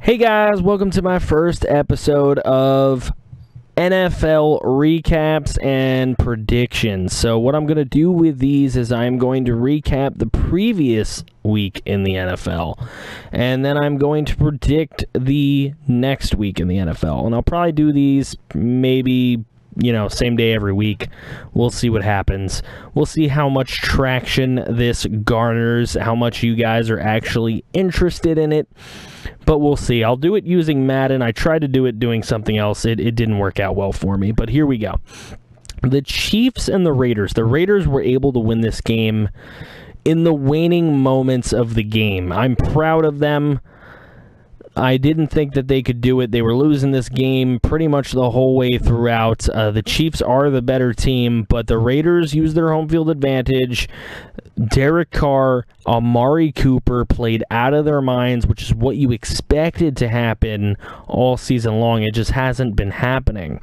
Hey guys, welcome to my first episode of NFL recaps and predictions. So what I'm going to do with these is I'm going to recap the previous week in the NFL, and then I'm going to predict the next week in the NFL. And I'll probably do these maybe same day every week. We'll see what happens. We'll see how much traction this garners, how much you guys are actually interested in it. But we'll see. I'll do it using Madden. I tried to do it doing something else. It didn't work out well for me. But here we go. The Chiefs and the Raiders. The Raiders were able to win this game in the waning moments of the game. I'm proud of them. I didn't think that they could do it. They were losing this game pretty much the whole way throughout. The Chiefs are the better team, but the Raiders used their home field advantage. Derek Carr, Amari Cooper played out of their minds, which is what you expected to happen all season long. It just hasn't been happening.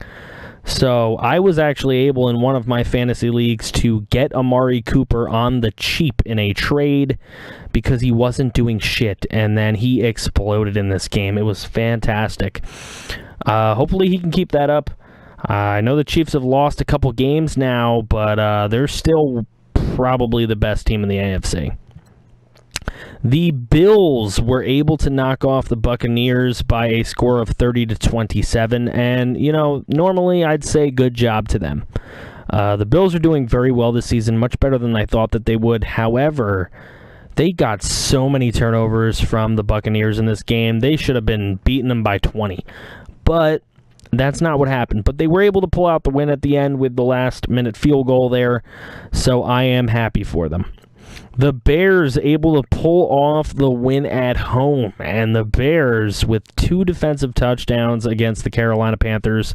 So I was actually able in one of my fantasy leagues to get Amari Cooper on the cheap in a trade because he wasn't doing shit, and then he exploded in this game. It was fantastic. Hopefully he can keep that up. I know the Chiefs have lost a couple games now, but they're still probably the best team in the AFC. The Bills were able to knock off the Buccaneers by a score of 30-27, and, normally I'd say good job to them. The Bills are doing very well this season, much better than I thought that they would. However, they got so many turnovers from the Buccaneers in this game. They should have been beating them by 20, but that's not what happened. But they were able to pull out the win at the end with the last-minute field goal there, so I am happy for them. The Bears able to pull off the win at home, and the Bears with 2 defensive touchdowns against the Carolina Panthers.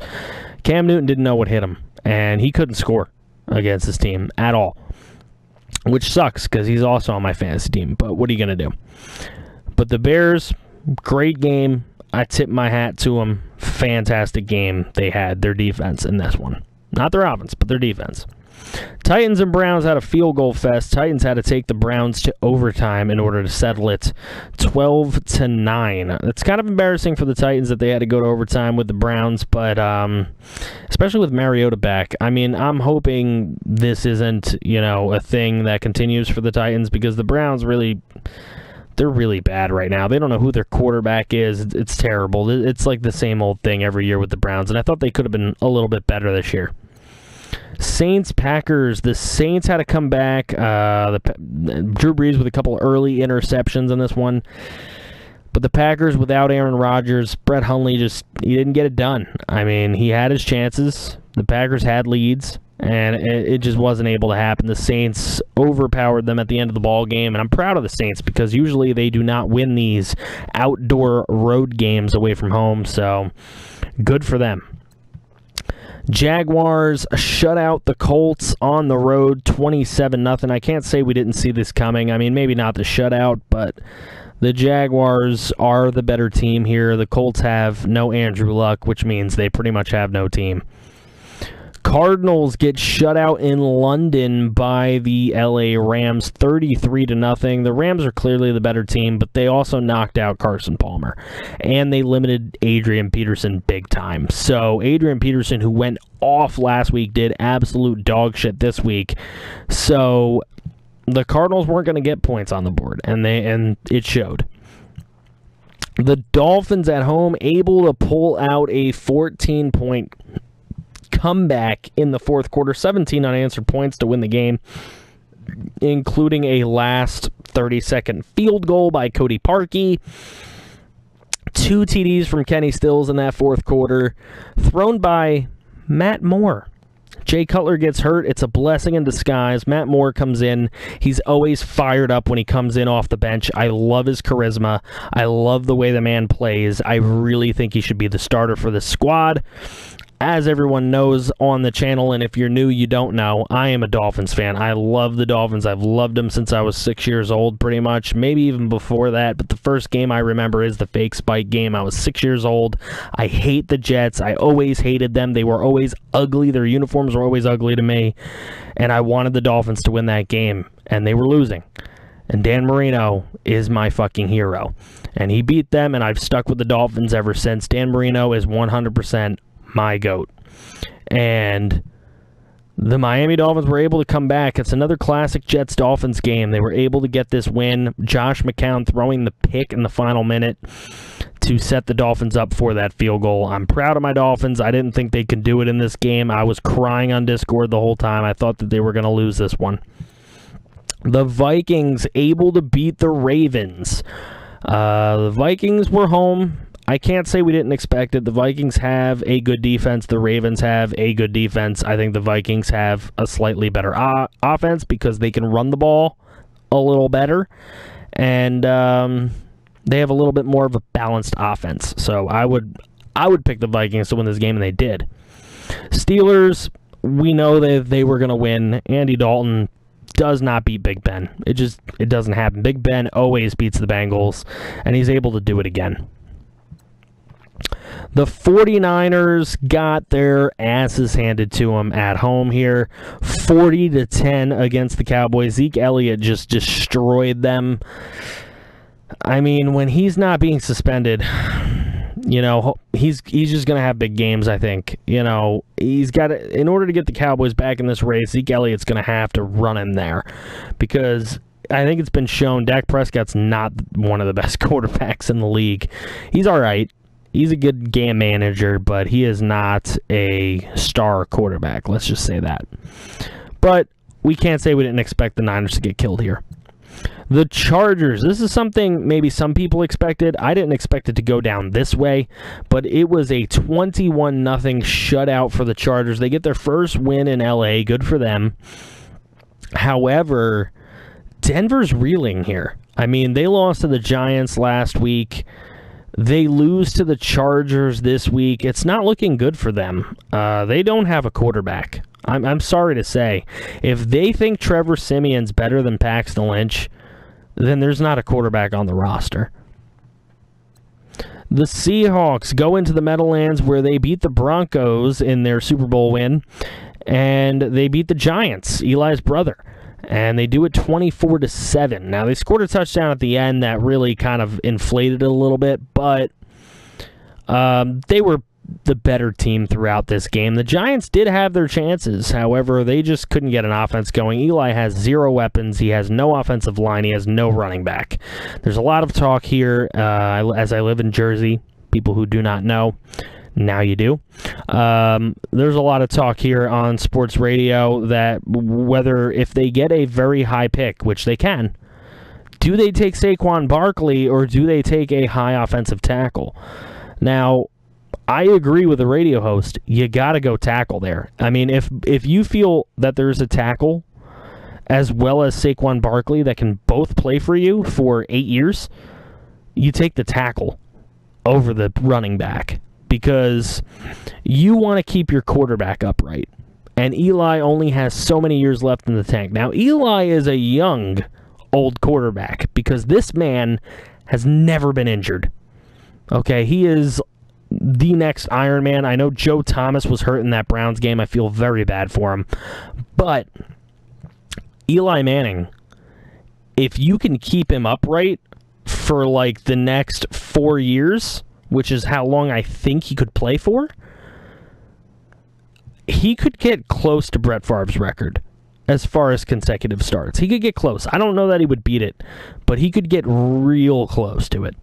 Cam Newton didn't know what hit him, and he couldn't score against this team at all, which sucks because he's also on my fantasy team, but what are you going to do? But the Bears, great game. I tip my hat to them. Fantastic game they had, their defense in this one. Not their offense, but their defense. Titans and Browns had a field goal fest. Titans had to take the Browns to overtime in order to settle it 12-9. It's kind of embarrassing for the Titans that they had to go to overtime with the Browns, but especially with Mariota back. I mean, I'm hoping this isn't, a thing that continues for the Titans because the Browns they're really bad right now. They don't know who their quarterback is. It's terrible. It's like the same old thing every year with the Browns, and I thought they could have been a little bit better this year. Saints-Packers. The Saints had to come back. Drew Brees with a couple early interceptions in this one. But the Packers, without Aaron Rodgers, Brett Hundley he didn't get it done. I mean, he had his chances. The Packers had leads, and it just wasn't able to happen. The Saints overpowered them at the end of the ball game, and I'm proud of the Saints because usually they do not win these outdoor road games away from home, so good for them. Jaguars shut out the Colts on the road 27-0. I can't say we didn't see this coming. I mean, maybe not the shutout, but the Jaguars are the better team here. The Colts have no Andrew Luck, which means they pretty much have no team. Cardinals get shut out in London by the LA Rams 33-0. The Rams are clearly the better team, but they also knocked out Carson Palmer, and they limited Adrian Peterson big time. So Adrian Peterson, who went off last week, did absolute dog shit this week. So the Cardinals weren't going to get points on the board, and it showed. The Dolphins at home able to pull out a 14-point comeback in the fourth quarter, 17 unanswered points to win the game, including a last 30-second field goal by Cody Parkey. 2 TDs from Kenny Stills in that fourth quarter, thrown by Matt Moore. Jay Cutler gets hurt. It's a blessing in disguise. Matt Moore comes in. He's always fired up when he comes in off the bench. I love his charisma. I love the way the man plays. I really think he should be the starter for this squad. As everyone knows on the channel, and if you're new, you don't know, I am a Dolphins fan. I love the Dolphins. I've loved them since I was 6 years old, pretty much. Maybe even before that, but the first game I remember is the fake spike game. I was 6 years old. I hate the Jets. I always hated them. They were always ugly. Their uniforms were always ugly to me, and I wanted the Dolphins to win that game, and they were losing. And Dan Marino is my fucking hero. And he beat them, and I've stuck with the Dolphins ever since. Dan Marino is 100% my GOAT. And the Miami Dolphins were able to come back. It's another classic Jets-Dolphins game. They were able to get this win. Josh McCown throwing the pick in the final minute to set the Dolphins up for that field goal. I'm proud of my Dolphins. I didn't think they could do it in this game. I was crying on Discord the whole time. I thought that they were going to lose this one. The Vikings able to beat the Ravens. The Vikings were home. I can't say we didn't expect it. The Vikings have a good defense. The Ravens have a good defense. I think the Vikings have a slightly better offense because they can run the ball a little better. And they have a little bit more of a balanced offense. So I would pick the Vikings to win this game, and they did. Steelers, we know that they were going to win. Andy Dalton does not beat Big Ben. It doesn't happen. Big Ben always beats the Bengals, and he's able to do it again. The 49ers got their asses handed to them at home here, 40-10 against the Cowboys. Zeke Elliott just destroyed them. I mean, when he's not being suspended, you know, he's just going to have big games, I think. You know, he's got to, in order to get the Cowboys back in this race, Zeke Elliott's going to have to run in there because I think it's been shown Dak Prescott's not one of the best quarterbacks in the league. He's all right. He's a good game manager, but he is not a star quarterback. Let's just say that. But we can't say we didn't expect the Niners to get killed here. The Chargers. This is something maybe some people expected. I didn't expect it to go down this way, but it was a 21-0 shutout for the Chargers. They get their first win in LA. Good for them. However, Denver's reeling here. I mean, they lost to the Giants last week. They lose to the Chargers this week. It's not looking good for them. They don't have a quarterback. I'm sorry to say. If they think Trevor Siemian's better than Paxton Lynch, then there's not a quarterback on the roster. The Seahawks go into the Meadowlands where they beat the Broncos in their Super Bowl win, and they beat the Giants, Eli's brother. And they do it 24-7. Now, they scored a touchdown at the end that really kind of inflated it a little bit, but they were the better team throughout this game. The Giants did have their chances. However, they just couldn't get an offense going. Eli has zero weapons. He has no offensive line. He has no running back. There's a lot of talk here, as I live in Jersey. People who do not know, now you do. There's a lot of talk here on sports radio that whether if they get a very high pick, which they can, do they take Saquon Barkley or do they take a high offensive tackle? Now, I agree with the radio host. You got to go tackle there. I mean, if you feel that there's a tackle as well as Saquon Barkley that can both play for you for 8 years, you take the tackle over the running back because you want to keep your quarterback upright. And Eli only has so many years left in the tank. Now, Eli is a young, old quarterback because this man has never been injured. Okay, he is the next Iron Man. I know Joe Thomas was hurt in that Browns game. I feel very bad for him. But Eli Manning, if you can keep him upright for like the next 4 years, which is how long I think he could play for, he could get close to Brett Favre's record as far as consecutive starts. He could get close. I don't know that he would beat it, but he could get real close to it.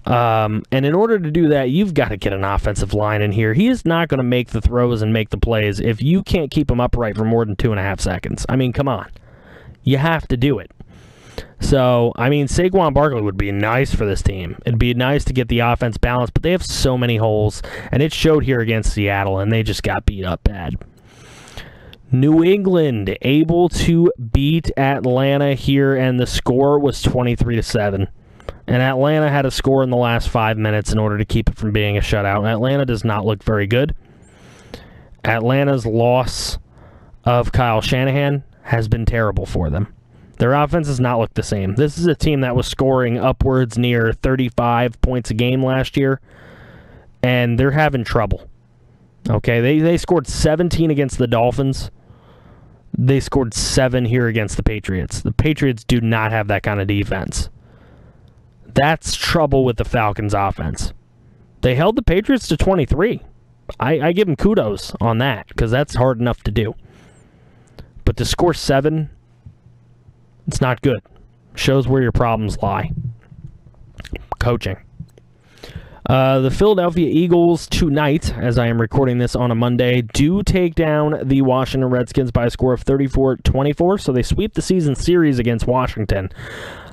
And in order to do that, you've got to get an offensive line in here. He is not going to make the throws and make the plays if you can't keep him upright for more than 2.5 seconds. I mean, come on. You have to do it. So, I mean, Saquon Barkley would be nice for this team. It'd be nice to get the offense balanced, but they have so many holes, and it showed here against Seattle, and they just got beat up bad. New England able to beat Atlanta here, and the score was 23-7. And Atlanta had a score in the last 5 minutes in order to keep it from being a shutout. Atlanta does not look very good. Atlanta's loss of Kyle Shanahan has been terrible for them. Their offense does not look the same. This is a team that was scoring upwards near 35 points a game last year, and they're having trouble. Okay, they scored 17 against the Dolphins. They scored 7 here against the Patriots. The Patriots do not have that kind of defense. That's trouble with the Falcons' offense. They held the Patriots to 23. I give them kudos on that because that's hard enough to do. But to score 7, it's not good. Shows where your problems lie. Coaching. The Philadelphia Eagles tonight, as I am recording this on a Monday, do take down the Washington Redskins by a score of 34-24, so they sweep the season series against Washington.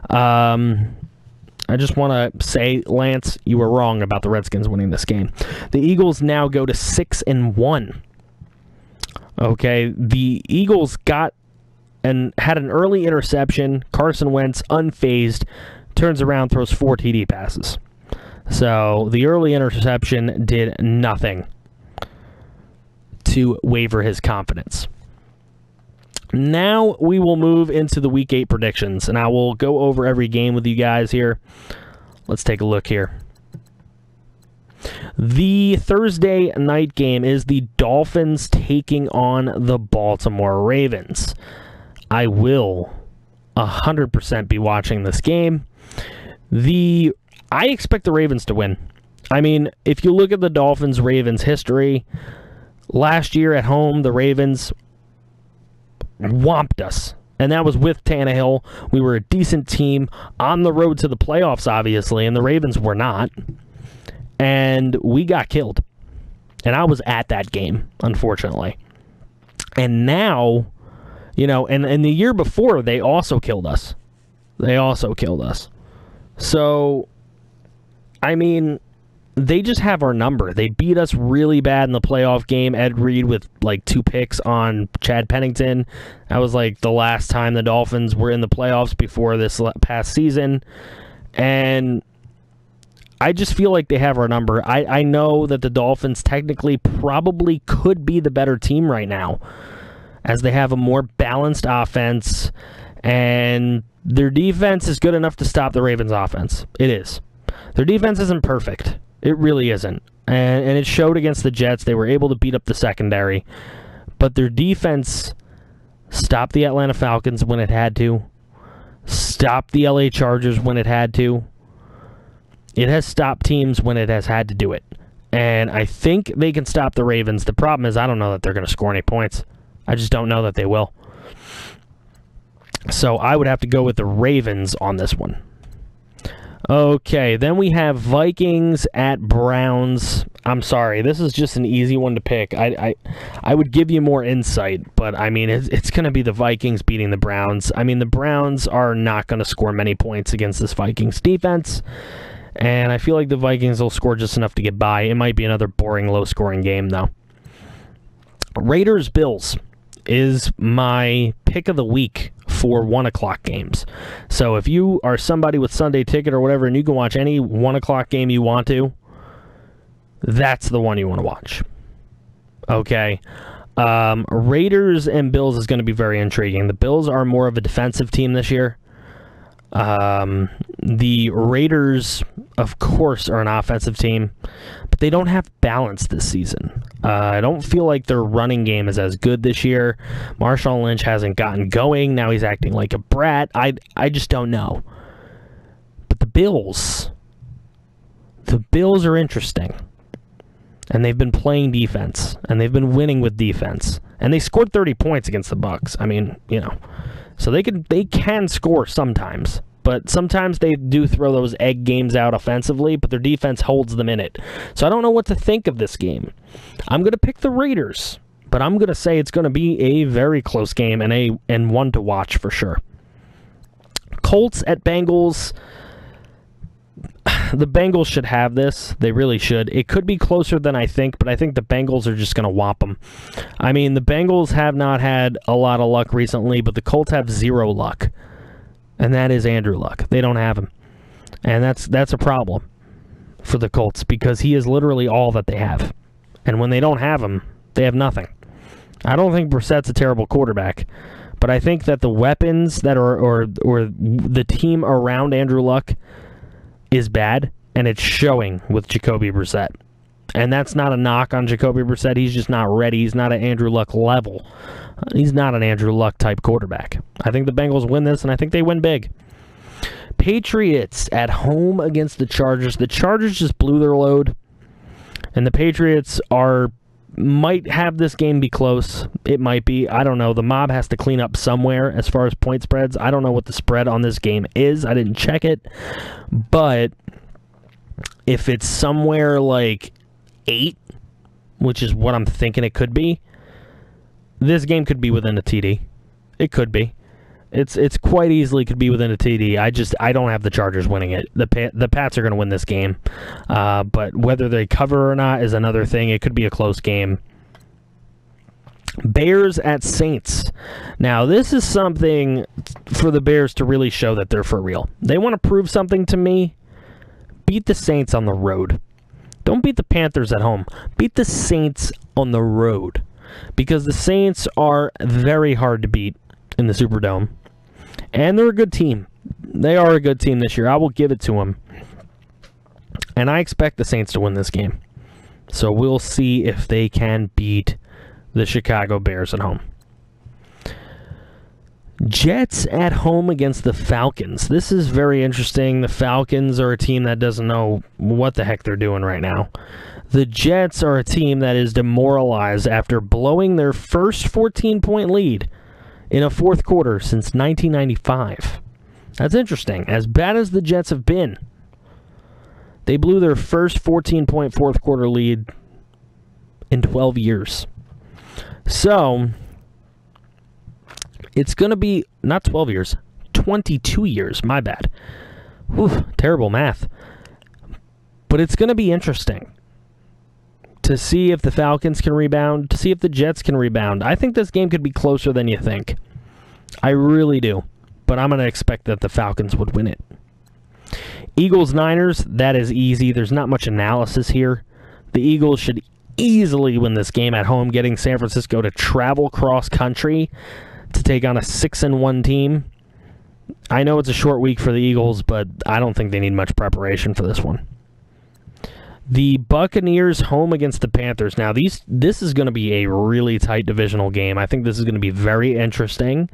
I just want to say, Lance, you were wrong about the Redskins winning this game. The Eagles now go to 6-1. Okay, the Eagles got and had an early interception. Carson Wentz, unfazed, turns around, throws 4 TD passes. So the early interception did nothing to waver his confidence. Now we will move into the Week 8 predictions, and I will go over every game with you guys here. Let's take a look here. The Thursday night game is the Dolphins taking on the Baltimore Ravens. I will 100% be watching this game. I expect the Ravens to win. I mean, if you look at the Dolphins-Ravens history, last year at home, the Ravens whomped us. And that was with Tannehill. We were a decent team on the road to the playoffs, obviously, and the Ravens were not. And we got killed. And I was at that game, unfortunately. And now, and the year before, they also killed us. So, I mean, they just have our number. They beat us really bad in the playoff game. Ed Reed with 2 picks on Chad Pennington. That was the last time the Dolphins were in the playoffs before this past season. And I just feel like they have our number. I know that the Dolphins technically probably could be the better team right now, as they have a more balanced offense, and their defense is good enough to stop the Ravens' offense. It is. Their defense isn't perfect. It really isn't. And it showed against the Jets. They were able to beat up the secondary. But their defense stopped the Atlanta Falcons when it had to. Stopped the LA Chargers when it had to. It has stopped teams when it has had to do it. And I think they can stop the Ravens. The problem is I don't know that they're going to score any points. I just don't know that they will. So I would have to go with the Ravens on this one. Okay, then we have Vikings at Browns. I'm sorry, this is just an easy one to pick. I would give you more insight, but I mean, it's going to be the Vikings beating the Browns. I mean, the Browns are not going to score many points against this Vikings defense, and I feel like the Vikings will score just enough to get by. It might be another boring, low-scoring game, though. Raiders-Bills is my pick of the week for 1 o'clock games. So if you are somebody with Sunday Ticket or whatever, and you can watch any 1 o'clock game you want to, that's the one you want to watch. Okay. Raiders and Bills is going to be very intriguing. The Bills are more of a defensive team this year. The Raiders, of course, are an offensive team, but they don't have balance this season. I don't feel like their running game is as good this year. Marshawn Lynch hasn't gotten going. Now he's acting like a brat. I just don't know. But the Bills are interesting. And they've been playing defense, and they've been winning with defense. And they scored 30 points against the Bucs. I mean, so they can score sometimes, but sometimes they do throw those egg games out offensively, but their defense holds them in it. So I don't know what to think of this game. I'm going to pick the Raiders, but I'm going to say it's going to be a very close game and one to watch for sure. Colts at Bengals. The Bengals should have this. They really should. It could be closer than I think, but I think the Bengals are just going to whop them. I mean, the Bengals have not had a lot of luck recently, but the Colts have 0 luck. And that is Andrew Luck. They don't have him. And that's a problem for the Colts because he is literally all that they have. And when they don't have him, they have nothing. I don't think Brissett's a terrible quarterback, but I think that the weapons that are or the team around Andrew Luck is bad, and it's showing with Jacoby Brissett. And that's not a knock on Jacoby Brissett. He's just not ready. He's not at Andrew Luck level. He's not an Andrew Luck type quarterback. I think the Bengals win this, and I think they win big. Patriots at home against the Chargers. The Chargers just blew their load, and the Patriots might have this game be close. It might be. I don't know. The mob has to clean up somewhere as far as point spreads. I don't know what the spread on this game is. I didn't check it. But if it's somewhere like 8, which is what I'm thinking it could be, this game could be within a TD. It could be. It's quite easily could be within a TD. I don't have the Chargers winning it. The Pats are going to win this game. But whether they cover or not is another thing. It could be a close game. Bears at Saints. Now, this is something for the Bears to really show that they're for real. They want to prove something to me. Beat the Saints on the road. Don't beat the Panthers at home. Beat the Saints on the road. Because the Saints are very hard to beat in the Superdome. And they're a good team. They are a good team this year. I will give it to them. And I expect the Saints to win this game. So we'll see if they can beat the Chicago Bears at home. Jets at home against the Falcons. This is very interesting. The Falcons are a team that doesn't know what the heck they're doing right now. The Jets are a team that is demoralized after blowing their first 14-point lead in a fourth quarter since 1995. That's interesting. As bad as the Jets have been, they blew their first 14-point fourth quarter lead in 12 years. So, it's going to be, not 12 years, 22 years, my bad. Whew, terrible math. But it's going to be interesting to see if the Falcons can rebound, to see if the Jets can rebound. I think this game could be closer than you think. I really do. But I'm going to expect that the Falcons would win it. Eagles-Niners, that is easy. There's not much analysis here. The Eagles should easily win this game at home, getting San Francisco to travel cross-country to take on a 6-1 team. I know it's a short week for the Eagles, but I don't think they need much preparation for this one. The Buccaneers home against the Panthers. Now, this is going to be a really tight divisional game. I think this is going to be very interesting.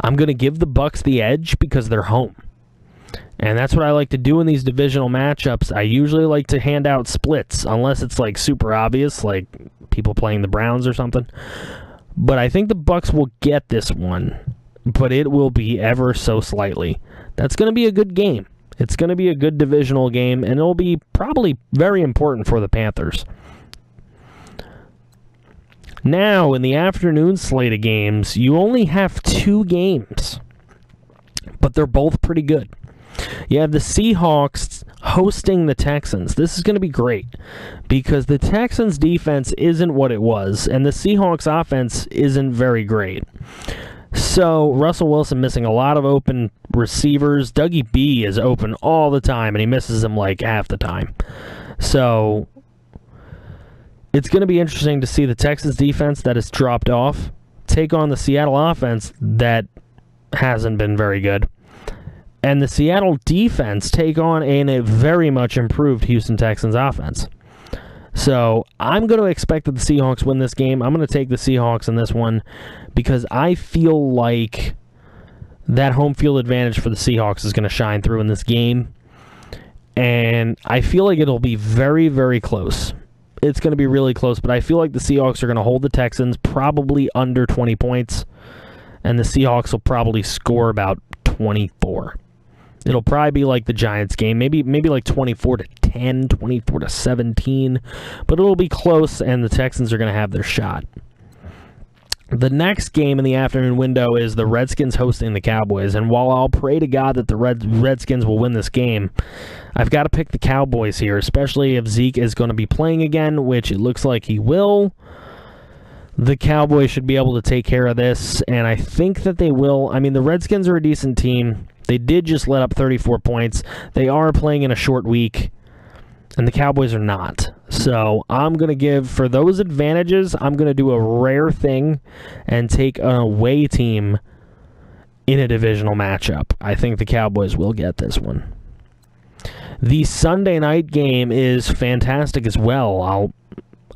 I'm going to give the Bucs the edge because they're home. And that's what I like to do in these divisional matchups. I usually like to hand out splits, unless it's like super obvious, like people playing the Browns or something. But I think the Bucs will get this one, but it will be ever so slightly. That's going to be a good game. It's going to be a good divisional game, and it'll be probably very important for the Panthers. Now, in the afternoon slate of games, you only have 2 games, but they're both pretty good. You have the Seahawks hosting the Texans. This is going to be great because the Texans' defense isn't what it was, and the Seahawks' offense isn't very great. So, Russell Wilson missing a lot of open receivers. Dougie B is open all the time, and he misses them like half the time. So, it's going to be interesting to see the Texans' defense that has dropped off take on the Seattle offense that hasn't been very good. And the Seattle defense take on a very much improved Houston Texans offense. So I'm going to expect that the Seahawks win this game. I'm going to take the Seahawks in this one because I feel like that home field advantage for the Seahawks is going to shine through in this game. And I feel like it'll be very, very close. It's going to be really close, but I feel like the Seahawks are going to hold the Texans probably under 20 points, and the Seahawks will probably score about 24. It'll probably be like the Giants game, maybe like 24-10, 24-17, but it'll be close, and the Texans are going to have their shot. The next game in the afternoon window is the Redskins hosting the Cowboys, and while I'll pray to God that the Redskins will win this game, I've got to pick the Cowboys here, especially if Zeke is going to be playing again, which it looks like he will. The Cowboys should be able to take care of this, and I think that they will. I mean, the Redskins are a decent team. They did just let up 34 points. They are playing in a short week, and the Cowboys are not. So I'm going to give, for those advantages, I'm going to do a rare thing and take an away team in a divisional matchup. I think the Cowboys will get this one. The Sunday night game is fantastic as well.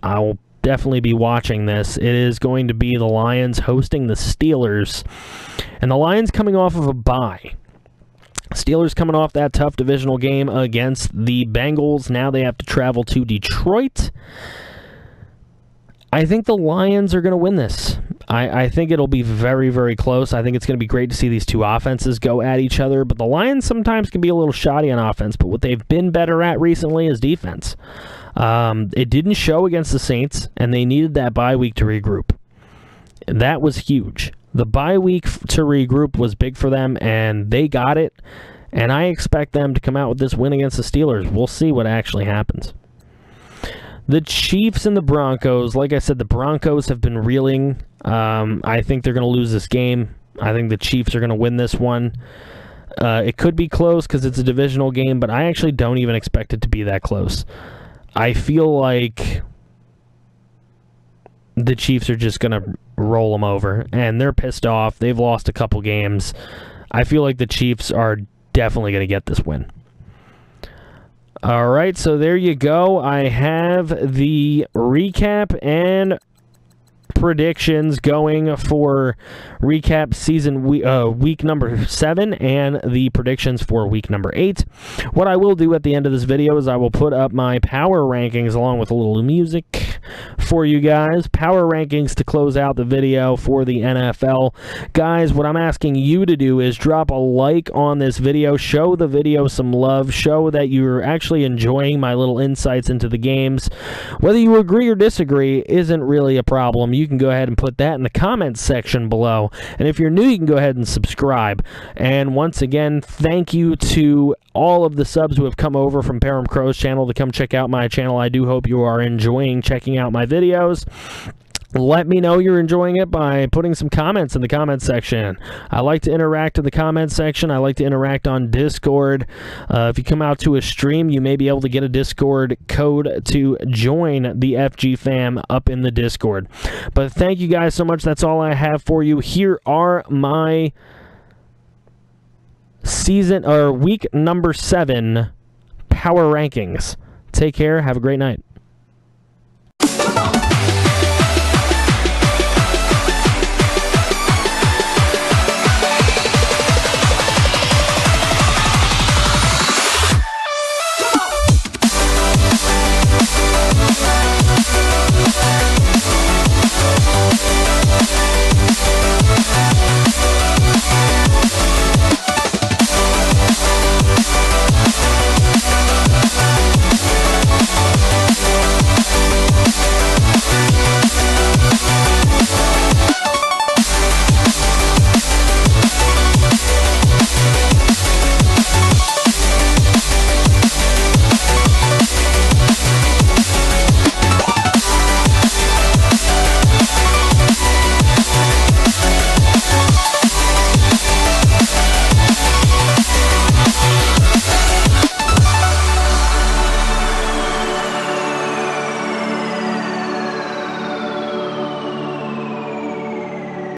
I'll definitely be watching this. It is going to be the Lions hosting the Steelers, and the Lions coming off of a bye. Steelers coming off that tough divisional game against the Bengals. Now they have to travel to Detroit. I think the Lions are going to win this. I think it'll be very, very close. I think it's going to be great to see these two offenses go at each other, but the Lions sometimes can be a little shoddy on offense, but what they've been better at recently is defense. It didn't show against the Saints, and they needed that bye week to regroup. That was huge. The bye week to regroup was big for them, and they got it, and I expect them to come out with this win against the Steelers. We'll see what actually happens. The Chiefs and the Broncos, like I said, the Broncos have been reeling. I think they're going to lose this game. I think the Chiefs are going to win this one. It could be close because it's a divisional game, but I actually don't even expect it to be that close. I feel like the Chiefs are just going to roll them over, and they're pissed off. They've lost a couple games. I feel like the Chiefs are definitely going to get this win. All right, so there you go. I have the recap and predictions going for recap season week number 7 and the predictions for week number 8. What I will do at the end of this video is I will put up my power rankings along with a little music for you guys. Power rankings to close out the video for the NFL. Guys, what I'm asking you to do is drop a like on this video. Show the video some love. Show that you're actually enjoying my little insights into the games. Whether you agree or disagree isn't really a problem. You can go ahead and put that in the comments section below. And if you're new, you can go ahead and subscribe. And once again, thank you to all of the subs who have come over from Param Crow's channel to come check out my channel. I do hope you are enjoying checking out my videos. Let me know you're enjoying it by putting some comments in the comments section. I like to interact in the comments section. I like to interact on Discord. If you come out to a stream, you may be able to get a Discord code to join the FG fam up in the Discord. But thank you guys so much. That's all I have for you. Here are my week number 7 power rankings. Take care. Have a great night.